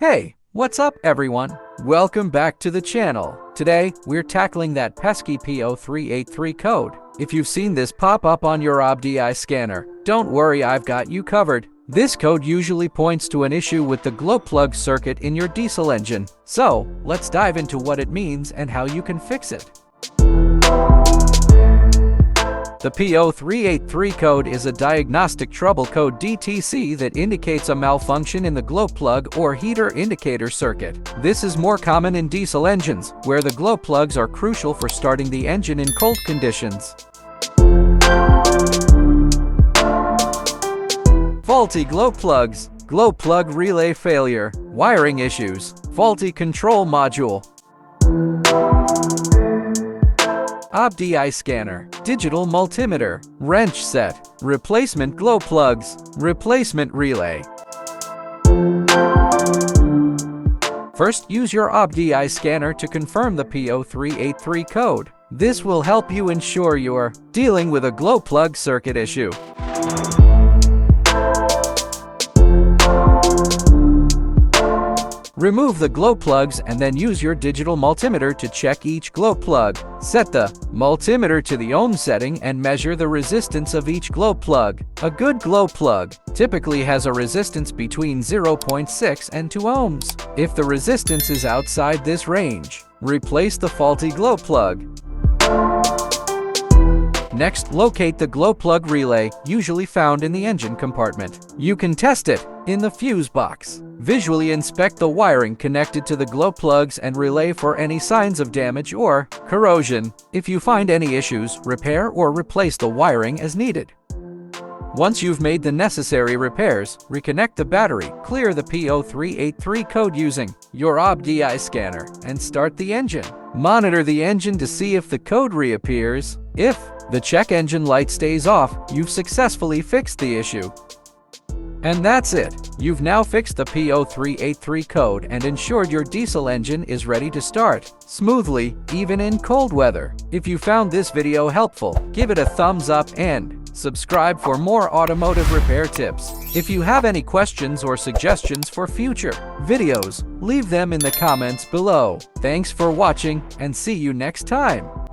Hey, what's up everyone? Welcome back to the channel. Today, we're tackling that pesky P0383 code. If you've seen this pop up on your OBDI scanner, don't worry, I've got you covered. This code usually points to an issue with the glow plug circuit in your diesel engine. So, let's dive into what it means and how you can fix it. The P0383 code is a diagnostic trouble code DTC that indicates a malfunction in the glow plug or heater indicator circuit. This is more common in diesel engines, where the glow plugs are crucial for starting the engine in cold conditions. Faulty glow plugs, glow plug relay failure, wiring issues, faulty control module. OBDI scanner, digital multimeter, wrench set, replacement glow plugs, replacement relay. First, use your OBDI scanner to confirm the P0383 code. This will help you ensure you're dealing with a glow plug circuit issue. Remove the glow plugs and then use your digital multimeter to check each glow plug. Set the multimeter to the ohm setting and measure the resistance of each glow plug. A good glow plug typically has a resistance between 0.6 and 2 ohms. If the resistance is outside this range, replace the faulty glow plug. Next, locate the glow plug relay, usually found in the engine compartment. You can test it in the fuse box. Visually inspect the wiring connected to the glow plugs and relay for any signs of damage or corrosion. If you find any issues, repair or replace the wiring as needed. Once you've made the necessary repairs, reconnect the battery, clear the P0383 code using your OBDI scanner, and start the engine. Monitor the engine to see if the code reappears. If the check engine light stays off, you've successfully fixed the issue. And that's it. You've now fixed the P0383 code and ensured your diesel engine is ready to start smoothly, even in cold weather. If you found this video helpful, give it a thumbs up and subscribe for more automotive repair tips. If you have any questions or suggestions for future videos, leave them in the comments below. Thanks for watching and see you next time.